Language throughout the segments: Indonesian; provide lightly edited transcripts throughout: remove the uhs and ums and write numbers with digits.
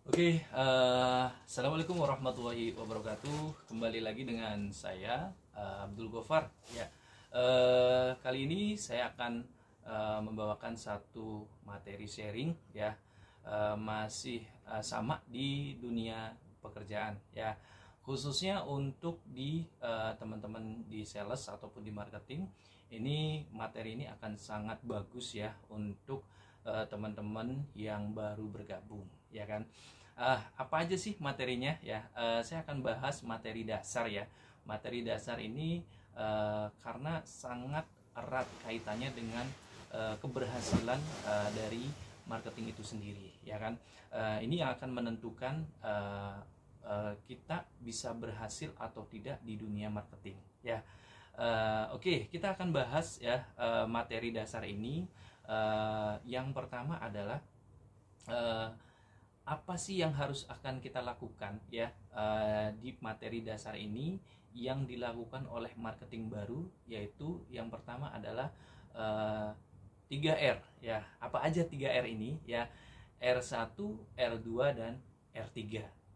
Assalamualaikum warahmatullahi wabarakatuh. Kembali lagi dengan saya Abdul Gofar. Ya, kali ini saya akan membawakan satu materi sharing, ya, masih sama di dunia pekerjaan, ya, khususnya untuk di teman-teman di sales ataupun di marketing. Ini materi ini akan sangat bagus ya untuk teman-teman yang baru bergabung, ya kan. Apa aja sih materinya ya? Saya akan bahas materi dasar ya. Materi dasar ini karena sangat erat kaitannya dengan keberhasilan dari marketing itu sendiri, ya kan. Ini yang akan menentukan kita bisa berhasil atau tidak di dunia marketing, ya. Oke, kita akan bahas ya materi dasar ini. Yang pertama adalah apa sih yang harus akan kita lakukan ya di materi dasar ini yang dilakukan oleh marketing baru, yaitu yang pertama adalah 3R ya. Apa aja 3R ini ya? R1, R2 dan R3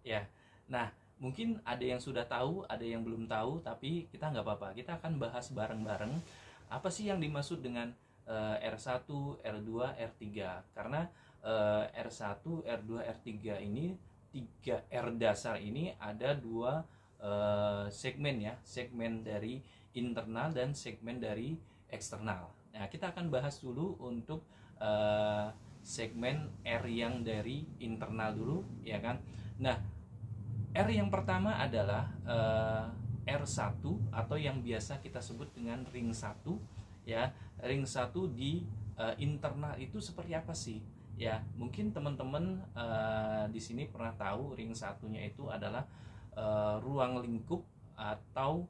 ya. Nah, mungkin ada yang sudah tahu, ada yang belum tahu, tapi kita nggak apa-apa. Kita akan bahas bareng-bareng apa sih yang dimaksud dengan R1, R2, R3. Karena R1, R2, R3 ini 3R dasar ini ada dua segmen ya, segmen dari internal dan segmen dari eksternal. Nah, kita akan bahas dulu untuk segmen R yang dari internal dulu, ya kan. Nah, R yang pertama adalah R1 atau yang biasa kita sebut dengan ring 1 ya. Ring 1 di internal itu seperti apa sih? Ya, mungkin teman-teman di sini pernah tahu ring satunya itu adalah ruang lingkup atau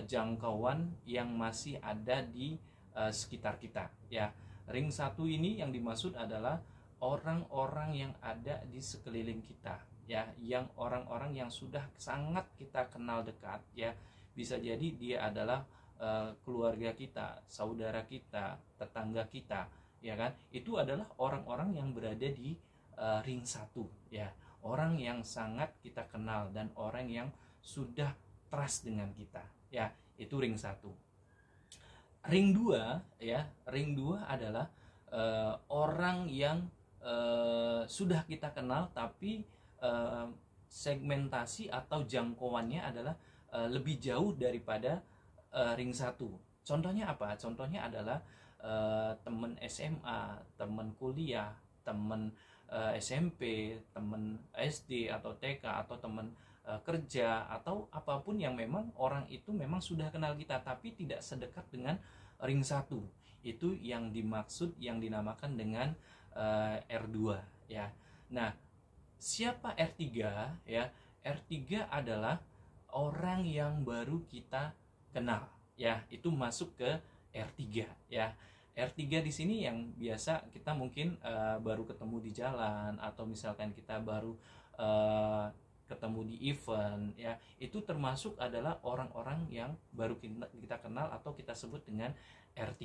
jangkauan yang masih ada di sekitar kita ya. Ring 1 ini yang dimaksud adalah orang-orang yang ada di sekeliling kita ya, yang orang-orang yang sudah sangat kita kenal dekat ya. Bisa jadi dia adalah keluarga kita, saudara kita, tetangga kita, ya kan. Itu adalah orang-orang yang berada di ring 1 ya, orang yang sangat kita kenal dan orang yang sudah trust dengan kita ya. Itu ring 1. Ring 2 ya, ring 2 adalah orang yang sudah kita kenal tapi segmentasi atau jangkauannya adalah lebih jauh daripada ring 1. Contohnya apa? Contohnya adalah teman SMA, teman kuliah, teman SMP, teman SD atau TK, atau teman kerja, atau apapun yang memang orang itu memang sudah kenal kita tapi tidak sedekat dengan ring 1. Itu yang dimaksud, yang dinamakan dengan R2 ya. Nah, siapa R3 ya? R3 adalah orang yang baru kita kenal ya, itu masuk ke R3 ya. R3 di sini yang biasa kita mungkin baru ketemu di jalan, atau misalkan kita baru ketemu di event ya. Itu termasuk adalah orang-orang yang baru kita kenal atau kita sebut dengan R3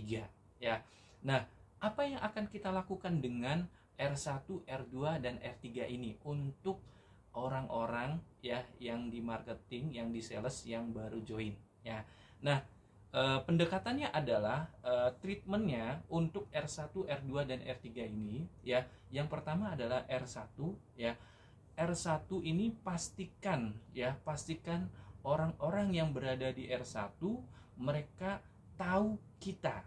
ya. Nah, apa yang akan kita lakukan dengan R1, R2 dan R3 ini untuk orang-orang ya yang di marketing, yang di sales, yang baru join ya. Nah, pendekatannya adalah treatmentnya untuk R1, R2 dan R3 ini ya. Yang pertama adalah R1 ya. R1 ini pastikan ya, pastikan orang-orang yang berada di R1 mereka tahu kita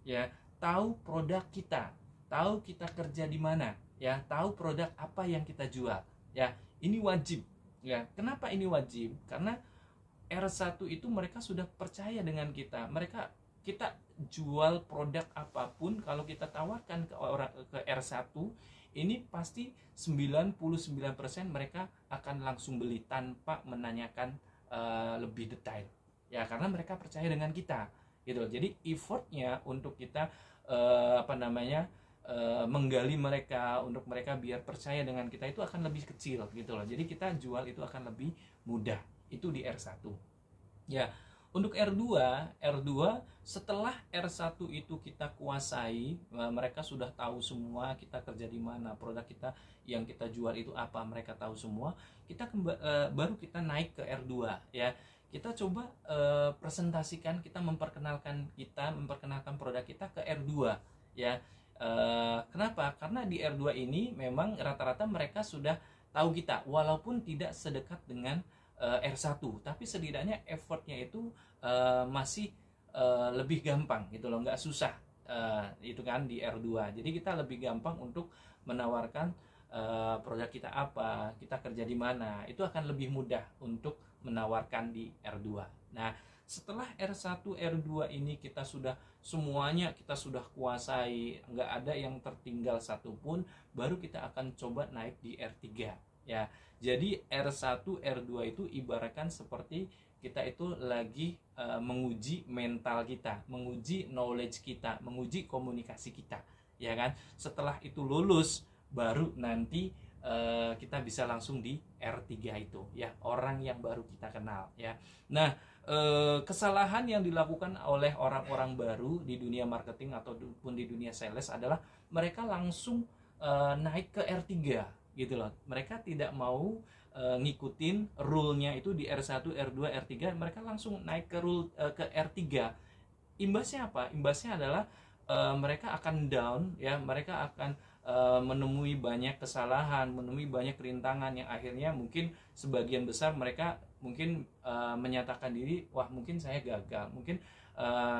ya, tahu produk kita, tahu kita kerja di mana ya, tahu produk apa yang kita jual ya. Ini wajib ya. Kenapa ini wajib? Karena R1 itu mereka sudah percaya dengan kita. Kita jual produk apapun, kalau kita tawarkan ke orang, ke R1, ini pasti 99% mereka akan langsung beli tanpa menanyakan lebih detail ya, karena mereka percaya dengan kita gitu. Jadi effortnya untuk kita menggali mereka, untuk mereka biar percaya dengan kita itu akan lebih kecil gitu loh. Jadi kita jual itu akan lebih mudah. Itu di R1 ya. Untuk R2 setelah R1 itu kita kuasai, mereka sudah tahu semua kita kerja di mana, produk kita yang kita jual itu apa, mereka tahu semua. Baru kita naik ke R2 ya. Kita coba presentasikan, kita memperkenalkan produk kita ke R2 ya. Kenapa? Karena di R2 ini memang rata-rata mereka sudah tahu kita, walaupun tidak sedekat dengan R1, tapi setidaknya effortnya itu masih lebih gampang gitu loh, nggak susah itu kan di R2. Jadi kita lebih gampang untuk menawarkan produk kita apa, kita kerja di mana, itu akan lebih mudah untuk menawarkan di R2. Nah, setelah R1, R2 ini semuanya kita sudah kuasai, nggak ada yang tertinggal satupun, baru kita akan coba naik di R3 ya. Jadi R1, R2 itu ibaratkan seperti kita itu lagi menguji mental kita, menguji knowledge kita, menguji komunikasi kita, ya kan? Setelah itu lulus, baru nanti kita bisa langsung di R3 itu, ya, orang yang baru kita kenal, ya. Nah, kesalahan yang dilakukan oleh orang-orang baru di dunia marketing ataupun di dunia sales adalah mereka langsung naik ke R3 gitu loh. Mereka tidak mau ngikutin rule-nya itu di R1, R2, R3, mereka langsung naik ke R3. Imbasnya apa? Imbasnya adalah mereka akan down ya, mereka akan menemui banyak kesalahan, menemui banyak rintangan yang akhirnya mungkin sebagian besar mereka mungkin menyatakan diri, wah mungkin saya gagal, mungkin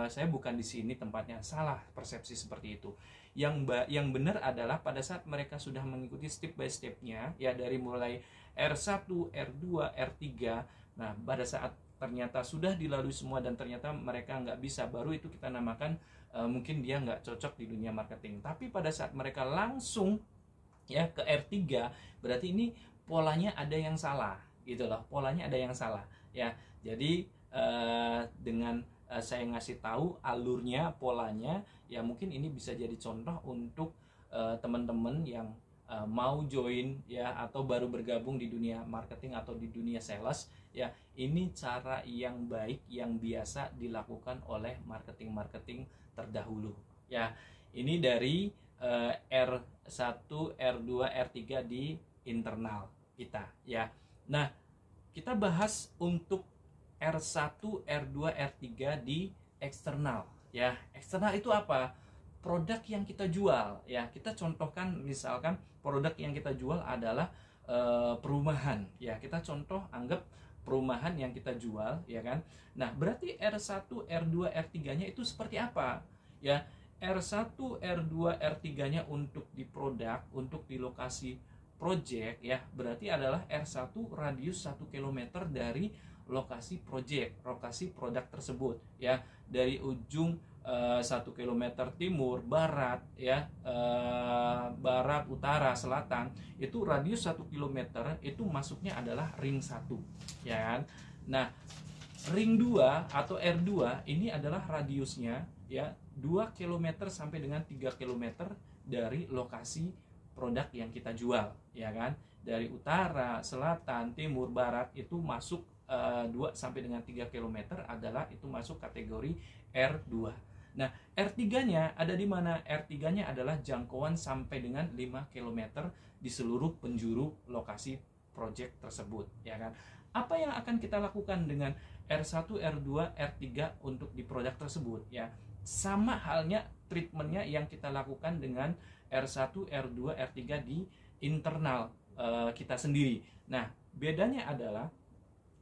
saya bukan di sini tempatnya. Salah persepsi seperti itu. Yang benar adalah pada saat mereka sudah mengikuti step by stepnya ya, dari mulai R1, R2, R3, nah pada saat ternyata sudah dilalui semua dan ternyata mereka nggak bisa, baru itu kita namakan mungkin dia nggak cocok di dunia marketing. Tapi pada saat mereka langsung ya ke R3, berarti ini polanya ada yang salah gitu loh, polanya ada yang salah ya. Jadi dengan saya ngasih tahu alurnya, polanya, ya mungkin ini bisa jadi contoh untuk teman-teman yang mau join ya, atau baru bergabung di dunia marketing atau di dunia sales ya. Ini cara yang baik yang biasa dilakukan oleh marketing terdahulu ya. Ini dari R1, R2, R3 di internal kita ya. Nah, kita bahas untuk R1, R2, R3 di eksternal ya. Eksternal itu apa? Produk yang kita jual ya. Kita contohkan, misalkan produk yang kita jual adalah perumahan ya. Kita contoh anggap perumahan yang kita jual ya kan. Nah, berarti R1, R2, R3-nya itu seperti apa ya? R1, R2, R3-nya untuk di produk, untuk di lokasi project ya, berarti adalah R1 radius 1 km dari lokasi project, lokasi produk tersebut ya, dari ujung 1 km timur, barat ya, barat, utara, selatan, itu radius 1 km itu masuknya adalah ring 1 ya kan. Nah, ring 2 atau R2 ini adalah radiusnya ya 2 km sampai dengan 3 km dari lokasi produk yang kita jual ya kan. Dari utara, selatan, timur, barat itu masuk 2 sampai dengan 3 km adalah itu masuk kategori R2. Nah, R3-nya ada di mana? R3-nya adalah jangkauan sampai dengan 5 km di seluruh penjuru lokasi project tersebut ya kan. Apa yang akan kita lakukan dengan R1, R2, R3 untuk di produk tersebut ya? Sama halnya treatmentnya yang kita lakukan dengan R1, R2, R3 di internal kita sendiri. Nah, bedanya adalah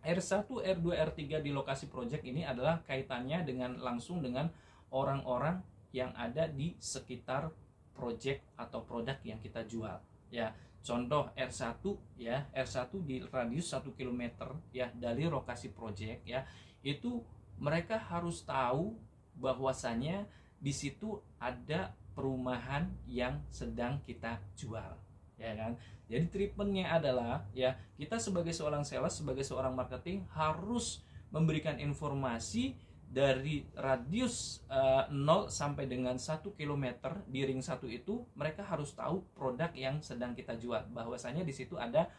R1, R2, R3 di lokasi project ini adalah kaitannya dengan langsung dengan orang-orang yang ada di sekitar project atau produk yang kita jual ya. Contoh R1 ya, R1 di radius 1 km ya dari lokasi project ya. Itu mereka harus tahu bahwasannya di situ ada perumahan yang sedang kita jual ya kan. Jadi treatmentnya adalah ya, kita sebagai seorang sales, sebagai seorang marketing harus memberikan informasi dari radius 0 sampai dengan 1 km di ring 1 itu. Mereka harus tahu produk yang sedang kita jual, bahwasanya di situ ada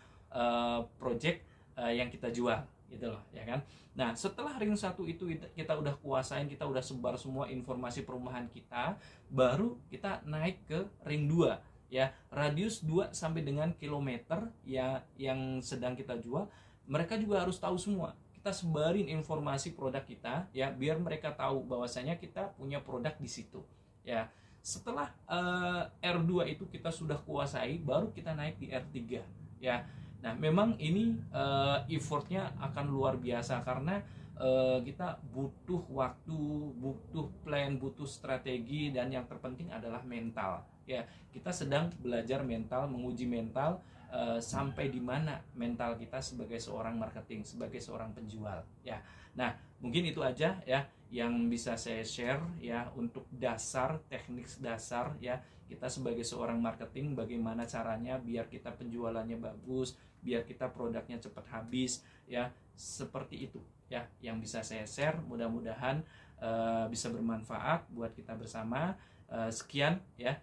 project yang kita jual gitu loh ya kan. Nah setelah ring 1 itu kita udah kuasain, kita udah sebar semua informasi perumahan kita, baru kita naik ke ring 2 ya, radius 2 sampai dengan kilometer ya yang sedang kita jual. Mereka juga harus tahu semua, kita sebarin informasi produk kita ya, biar mereka tahu bahwasanya kita punya produk di situ ya. Setelah R2 itu kita sudah kuasai, baru kita naik di R3 ya. Nah memang ini effortnya akan luar biasa, karena kita butuh waktu, butuh plan, butuh strategi, dan yang terpenting adalah mental ya. Kita sedang belajar mental, menguji mental, sampai di mana mental kita sebagai seorang marketing, sebagai seorang penjual ya. Nah mungkin itu aja ya yang bisa saya share ya, untuk dasar, teknik dasar ya, kita sebagai seorang marketing bagaimana caranya biar kita penjualannya bagus, biar kita produknya cepat habis ya. Seperti itu ya yang bisa saya share, mudah-mudahan bisa bermanfaat buat kita bersama. Sekian ya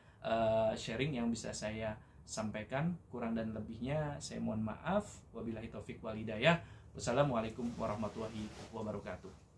sharing yang bisa saya sampaikan, kurang dan lebihnya saya mohon maaf. Wabillahi taufik wal hidayah. Wassalamualaikum warahmatullahi wabarakatuh.